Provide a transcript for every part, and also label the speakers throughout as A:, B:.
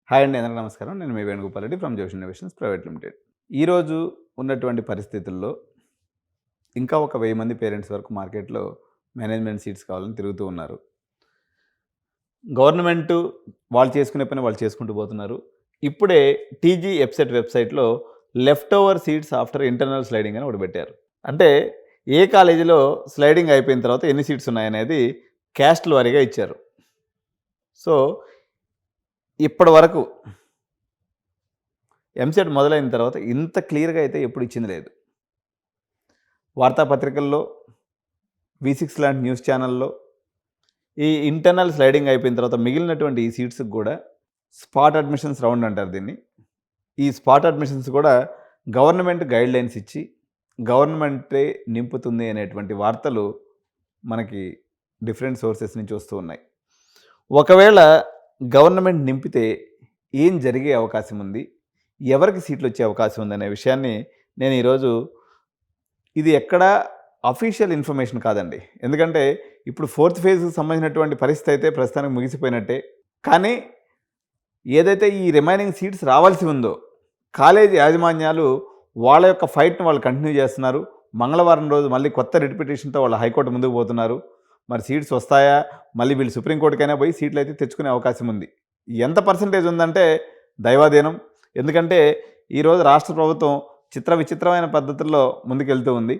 A: Hi అండి, అందరికీ నమస్కారం. నేను మీ వేణుగోపాల్ రెడ్డి ఫ్రమ్ జోష్ ఇన్నోవేషన్స్ ప్రైవేట్ లిమిటెడ్. ఈరోజు ఉన్నటువంటి పరిస్థితుల్లో ఇంకా ఒక 1000 మంది పేరెంట్స్ వరకు మార్కెట్‌లో మేనేజ్మెంట్ సీట్స్ కావాలని తిరుగుతూ ఉన్నారు. గవర్నమెంటు వాళ్ళు చేసుకునే పని వాళ్ళు చేసుకుంటూ పోతున్నారు. ఇప్పుడే టీజీ ఎప్సెట్ వెబ్‌సైట్‌లో left over seats after internal sliding అని ఒకటి పెట్టారు. అంటే ఏ కాలేజీలో స్లైడింగ్ అయిపోయిన తర్వాత ఎన్ని సీట్స్ ఉన్నాయనేది క్యాస్ట్‌ల వారీగా ఇచ్చారు. సో, ఇప్పటి వరకు ఎంసెట్ మొదలైన తర్వాత ఇంత క్లియర్‌గా అయితే ఎప్పుడు ఇచ్చింది లేదు. వార్తాపత్రికల్లో, V6 లాంటి న్యూస్ ఛానల్‌లో ఈ ఇంటర్నల్ స్లైడింగ్ అయిపోయిన తర్వాత మిగిలినటువంటి ఈ సీట్స్‌కి కూడా స్పాట్ అడ్మిషన్స్ రౌండ్ అంటారు దీన్ని. ఈ స్పాట్ అడ్మిషన్స్ కూడా గవర్నమెంట్ గైడ్‌లైన్స్ ఇచ్చి గవర్నమెంటే నింపుతుంది అనేటువంటి వార్తలు మనకి డిఫరెంట్ సోర్సెస్ నుంచి వస్తూ ఉన్నాయి. ఒకవేళ గవర్నమెంట్ నింపితే ఏం జరిగే అవకాశం ఉంది? ఎవరికి సీట్లు వచ్చే అవకాశం ఉందనే విషయాన్ని నేను ఈరోజు ఇది ఎక్కడా అఫీషియల్ ఇన్ఫర్మేషన్ కాదండి. ఎందుకంటే ఇప్పుడు 4th ఫేజ్‌కి సంబంధించినటువంటి పరిస్థితి అయితే ప్రస్తుతానికి ముగిసిపోయినట్టే. కానీ ఏదైతే ఈ రిమైనింగ్ సీట్స్ రావాల్సి ఉందో కాలేజీ యాజమాన్యాలు వాళ్ళ యొక్క ఫైట్‌ని వాళ్ళు కంటిన్యూ చేస్తున్నారు. మంగళవారం రోజు మళ్ళీ కొత్త రిట్ పిటిషన్‌తో వాళ్ళు హైకోర్టు ముందుకు పోతున్నారు. మరి సీట్స్ వస్తాయా? మళ్ళీ వీళ్ళు సుప్రీంకోర్టుకైనా పోయి సీట్లు అయితే తెచ్చుకునే అవకాశం ఉంది. ఎంత పర్సెంటేజ్ ఉందంటే దైవాధీనం. ఎందుకంటే ఈరోజు రాష్ట్ర ప్రభుత్వం విచిత్రమైన పద్ధతుల్లో ముందుకెళ్తూ ఉంది.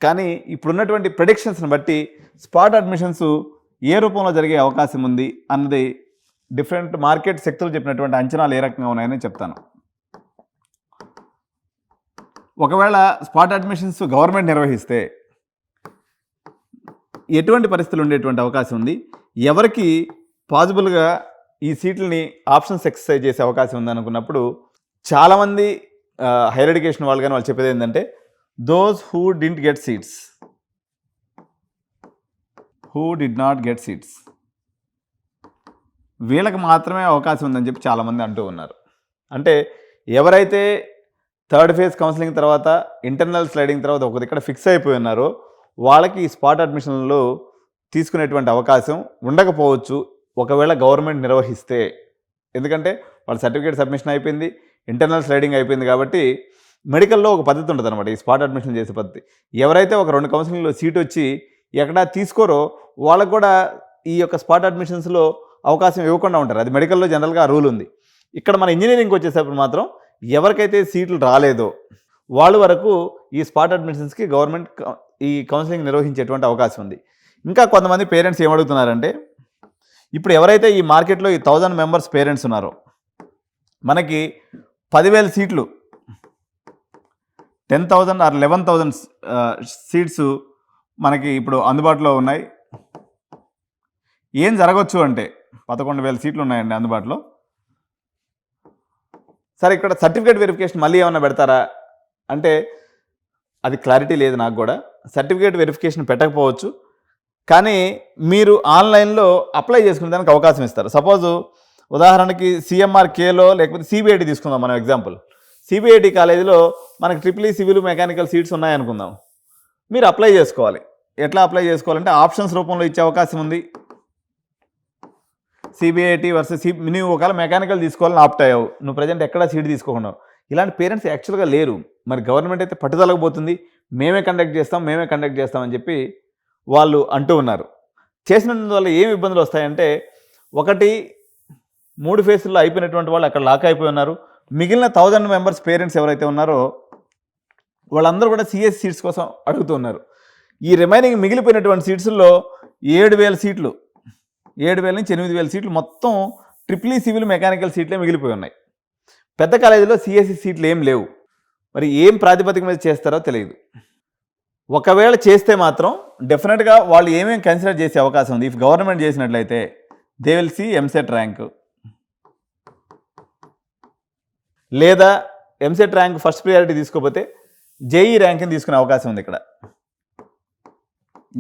A: కానీ ఇప్పుడున్నటువంటి ప్రెడిక్షన్స్ని బట్టి స్పాట్ అడ్మిషన్స్ ఏ రూపంలో జరిగే అవకాశం ఉంది అన్నది డిఫరెంట్ మార్కెట్ శక్తులు చెప్పినటువంటి అంచనాలు ఏ రకంగా ఉన్నాయని చెప్తాను. ఒకవేళ స్పాట్ అడ్మిషన్స్ గవర్నమెంట్ నిర్వహిస్తే ఎటువంటి పరిస్థితులు ఉండేటువంటి అవకాశం ఉంది? ఎవరికి పాజిబుల్గా ఈ సీట్లని ఆప్షన్స్ ఎక్సర్సైజ్ చేసే అవకాశం ఉందనుకున్నప్పుడు చాలామంది హైయర్ ఎడ్యుకేషన్ వాళ్ళు కానీ వాళ్ళు చెప్పేది ఏంటంటే those who did not get seats వీళ్ళకి మాత్రమే అవకాశం ఉందని చెప్పి చాలామంది అంటూ ఉన్నారు. అంటే ఎవరైతే 3rd ఫేజ్ కౌన్సిలింగ్ తర్వాత ఇంటర్నల్ స్లైడింగ్ తర్వాత ఒక దగ్గర ఫిక్స్ అయిపోయి ఉన్నారో వాళ్ళకి ఈ స్పాట్ అడ్మిషన్లు తీసుకునేటువంటి అవకాశం ఉండకపోవచ్చు ఒకవేళ గవర్నమెంట్ నిర్వహిస్తే. ఎందుకంటే వాళ్ళ సర్టిఫికేట్ సబ్మిషన్ అయిపోయింది, ఇంటర్నల్ స్లైడింగ్ అయిపోయింది కాబట్టి మెడికల్లో ఒక పద్ధతి ఉంటుంది అనమాట ఈ స్పాట్ అడ్మిషన్ చేసే పద్ధతి. ఎవరైతే ఒక 2 కౌన్సిలింగ్లో సీట్ వచ్చి ఎక్కడా తీసుకోరో వాళ్ళకు కూడా ఈ యొక్క స్పాట్ అడ్మిషన్స్లో అవకాశం ఇవ్వకుండా ఉంటారు. అది మెడికల్లో జనరల్గా ఆ రూల్ ఉంది. ఇక్కడ మన ఇంజనీరింగ్కి వచ్చేటప్పుడు మాత్రం ఎవరికైతే సీట్లు రాలేదో వాళ్ళ వరకు ఈ స్పాట్ అడ్మిషన్స్కి గవర్నమెంట్ ఈ కౌన్సిలింగ్ నిర్వహించేటువంటి అవకాశం ఉంది. ఇంకా కొంతమంది పేరెంట్స్ ఏమడుగుతున్నారంటే ఇప్పుడు ఎవరైతే ఈ మార్కెట్లో ఈ 1000 మెంబర్స్ పేరెంట్స్ ఉన్నారో మనకి 10,000 సీట్లు 10,000 ఆర్ 11,000 సీట్స్ మనకి ఇప్పుడు అందుబాటులో ఉన్నాయి. ఏం జరగవచ్చు అంటే 11,000 సీట్లు ఉన్నాయండి అందుబాటులో. సరే, ఇక్కడ సర్టిఫికేట్ వెరిఫికేషన్ మళ్ళీ ఏమన్నా పెడతారా అంటే అది క్లారిటీ లేదు నాకు కూడా. సర్టిఫికేట్ వెరిఫికేషన్ పెట్టకపోవచ్చు, కానీ మీరు ఆన్లైన్లో అప్లై చేసుకునే దానికి అవకాశం ఇస్తారు. సపోజు ఉదాహరణకి CMRKలో లేకపోతే CBIT తీసుకుందాం మనం ఎగ్జాంపుల్. CBIT కాలేజీలో మనకి EEE సివిల్ మెకానికల్ సీట్స్ ఉన్నాయనుకుందాం. మీరు అప్లై చేసుకోవాలి. ఎట్లా అప్లై చేసుకోవాలంటే ఆప్షన్స్ రూపంలో ఇచ్చే అవకాశం ఉంది. CBIT వర్సెస్ నువ్వు ఒకవేళ మెకానికల్ తీసుకోవాలని ఆప్ట్ అయ్యావు, నువ్వు ప్రజెంట్ ఎక్కడా సీట్ తీసుకోకుండా. ఇలాంటి పేరెంట్స్ యాక్చువల్గా లేరు. మరి గవర్నమెంట్ అయితే పట్టుదలకు పోతుంది, మేమే కండక్ట్ చేస్తామని చెప్పి వాళ్ళు అంటూ ఉన్నారు. చేసినందువల్ల ఏమి ఇబ్బందులు వస్తాయంటే, ఒకటి 3 ఫేజ్ల్లో అయిపోయినటువంటి వాళ్ళు అక్కడ లాక్ అయిపోయి ఉన్నారు. మిగిలిన 1000 మెంబర్స్ పేరెంట్స్ ఎవరైతే ఉన్నారో వాళ్ళందరూ కూడా CSE సీట్స్ కోసం అడుగుతూ ఉన్నారు. ఈ రిమైనింగ్ మిగిలిపోయినటువంటి సీట్స్లో 7,000 సీట్లు 7,000 నుంచి 8,000 సీట్లు మొత్తం EEE సివిల్ మెకానికల్ సీట్లే మిగిలిపోయి ఉన్నాయి. పెద్ద కాలేజీలో CSE సీట్లు ఏం లేవు. మరి ఏం ప్రాతిపదిక మీద చేస్తారో తెలియదు. ఒకవేళ చేస్తే మాత్రం డెఫినెట్గా వాళ్ళు ఏమేమి కన్సిడర్ చేసే అవకాశం ఉంది. ఇఫ్ గవర్నమెంట్ చేసినట్లయితే they will see EAMCET rank, లేదా ఎంసెట్ ర్యాంక్ ఫస్ట్ ప్రియారిటీ తీసుకోకపోతే JEE ర్యాంక్ని తీసుకునే అవకాశం ఉంది. ఇక్కడ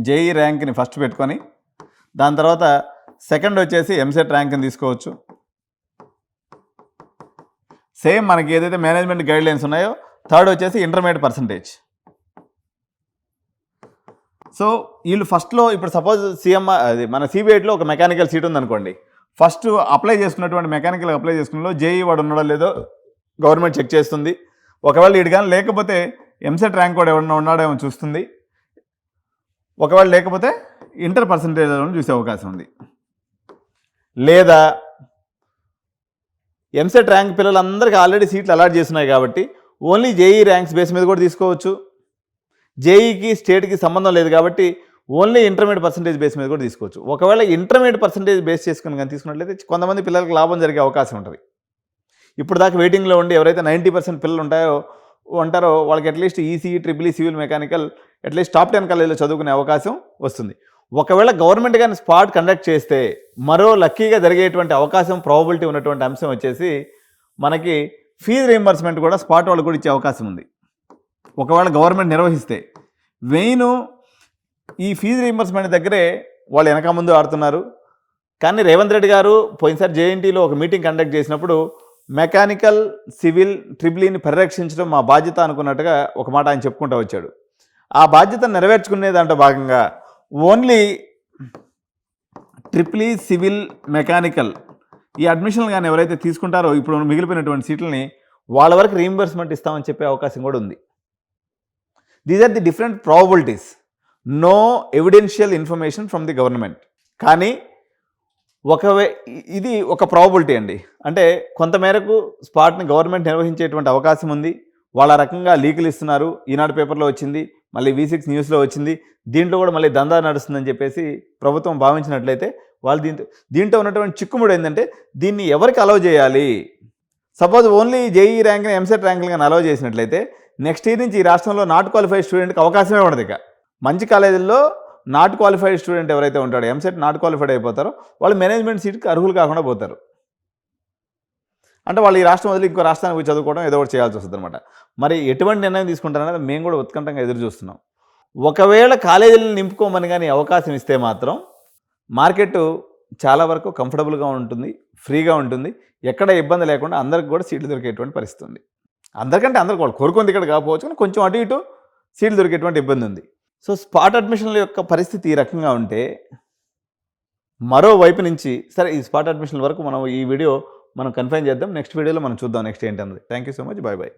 A: JEE ర్యాంక్ని ఫస్ట్ పెట్టుకొని దాని తర్వాత సెకండ్ వచ్చేసి ఎంసెట్ ర్యాంక్ని తీసుకోవచ్చు. సేమ్ మనకి ఏదైతే మేనేజ్మెంట్ గైడ్లైన్స్ ఉన్నాయో థర్డ్ వచ్చేసి ఇంటర్మీడియట్ పర్సంటేజ్. సో వీళ్ళు ఫస్ట్లో ఇప్పుడు సపోజ్ అది మన CBITలో ఒక మెకానికల్ సీట్ ఉందనుకోండి, ఫస్ట్ అప్లై చేసుకున్నటువంటి మెకానికల్ అప్లై చేసుకున్నలో జేఈ వాడు ఉన్నాడో లేదో గవర్నమెంట్ చెక్ చేస్తుంది. ఒకవేళ వీడు కానీ లేకపోతే ఎంసెట్ ర్యాంక్ కూడా ఎవరన్నా ఉన్నాడేమో చూస్తుంది. ఒకవేళ లేకపోతే ఇంటర్ పర్సంటేజ్ చూసే అవకాశం ఉంది. లేదా ఎంసెట్ ర్యాంక్ పిల్లలందరికీ ఆల్రెడీ సీట్లు అలాట్ చేస్తున్నాయి కాబట్టి ఓన్లీ జేఈ ర్యాంక్స్ బేస్ మీద కూడా తీసుకోవచ్చు. జేఈకి స్టేట్కి సంబంధం లేదు కాబట్టి ఓన్లీ ఇంటర్మీడియట్ పర్సంటేజ్ బేస్ మీద కూడా తీసుకోవచ్చు. ఒకవేళ ఇంటర్మీడియట్ పర్సంటేజ్ బేస్ చేసుకుని కానీ తీసుకున్నట్లయితే కొంతమంది పిల్లలకు లాభం జరిగే అవకాశం ఉంటుంది. ఇప్పుడు దాకా వెయిటింగ్లో ఉండి ఎవరైతే 90% పిల్లలు ఉంటారో వాళ్ళకి at least ECE, triple E, civil, mechanical at least top 10 కాలేజీలో చదువుకునే అవకాశం వస్తుంది. ఒకవేళ గవర్నమెంట్ కానీ స్పాట్ కండక్ట్ చేస్తే మరో లక్కీగా జరిగేటువంటి అవకాశం, ప్రాబబిలిటీ ఉన్నటువంటి అంశం వచ్చేసి మనకి ఫీజు రీయింబర్స్మెంట్ కూడా స్పాట్ వాళ్ళకు కూడా ఇచ్చే అవకాశం ఉంది. ఒకవేళ గవర్నమెంట్ నిర్వహిస్తే మెయిన్ ఈ ఫీజు రీయింబర్స్మెంట్ దగ్గరే వాళ్ళు వెనక ముందు ఆడుతున్నారు. కానీ రేవంత్ రెడ్డి గారు పోయినసారి జేఎన్టీలో ఒక మీటింగ్ కండక్ట్ చేసినప్పుడు మెకానికల్, సివిల్, ట్రిపుల్ ఈని పరిరక్షించడం మా బాధ్యత అనుకున్నట్టుగా ఒక మాట ఆయన చెప్పుకుంటూ వచ్చాడు. ఆ బాధ్యతను నెరవేర్చుకునే దాంట్లో భాగంగా only triple E, civil, mechanical ఈ అడ్మిషన్లు కానీ ఎవరైతే తీసుకుంటారో ఇప్పుడు మిగిలిపోయినటువంటి సీట్లని వాళ్ళ వరకు రీయింబర్స్మెంట్ ఇస్తామని చెప్పే అవకాశం కూడా ఉంది. These are the different probabilities. No evidential information from the government. కానీ ఇది ఒక ప్రాబబిలిటీ అండి. అంటే కొంతమేరకు స్పాట్ని గవర్నమెంట్ నిర్వహించేటువంటి అవకాశం ఉంది. వాళ్ళ రకంగా లీకులు ఇస్తున్నారు. ఈనాడు పేపర్లో వచ్చింది, మళ్ళీ V6 న్యూస్లో వచ్చింది. దీంట్లో కూడా మళ్ళీ దందా నడుస్తుందని చెప్పేసి ప్రభుత్వం భావించినట్లయితే వాళ్ళు దీంట్లో ఉన్నటువంటి చిక్కుముడు ఏంటంటే దీన్ని ఎవరికి అలౌ చేయాలి. సపోజ్ ఓన్లీ జేఈ ర్యాంక్ని, ఎంసెట్ ర్యాంకులు కానీ అలౌ చేసినట్లయితే నెక్స్ట్ ఇయర్ నుంచి ఈ రాష్ట్రంలో నాట్ క్వాలిఫైడ్ స్టూడెంట్కి అవకాశమే ఉండదు. ఇక మంచి కాలేజీల్లో నాట్ క్వాలిఫైడ్ స్టూడెంట్ ఎవరైతే ఉంటాడో, ఎంసెట్ నాట్ క్వాలిఫైడ్ అయిపోతారో వాళ్ళు మేనేజ్మెంట్ సీట్కి అర్హులు కాకుండా పోతారు. అంటే వాళ్ళు ఈ రాష్ట్రం వదిలి ఇంకో రాష్ట్రానికి పోయి చదువుకోవడం ఏదో ఒకటి చేయాల్సి వస్తుంది అనమాట. మరి ఎటువంటి నిర్ణయం తీసుకుంటారనేది మేము కూడా ఉత్కంఠంగా ఎదురు చూస్తున్నాం. ఒకవేళ కాలేజీలను నింపుకోమని కానీ అవకాశం ఇస్తే మాత్రం మార్కెట్ చాలా వరకు కంఫర్టబుల్గా ఉంటుంది, ఫ్రీగా ఉంటుంది. ఎక్కడ ఇబ్బంది లేకుండా అందరికి కూడా సీట్లు దొరికేటువంటి పరిస్థితి ఉంది. అందరికంటే అందరికి వాళ్ళు కోరుకుంది ఇక్కడ కాకపోవచ్చు, కానీ కొంచెం అటు ఇటు సీట్లు దొరికేటువంటి ఇబ్బంది ఉంది. సో స్పాట్ అడ్మిషన్ల యొక్క పరిస్థితి ఈ రకంగా ఉంటే మరోవైపు నుంచి సరే ఈ స్పాట్ అడ్మిషన్ల వరకు మనం ఈ వీడియో కన్ఫైన్ చేద్దాం. నెక్స్ట్ వీడియోలో మనం చూద్దాం నెక్స్ట్ ఏంటన్నది. Thank you so much. Bye bye.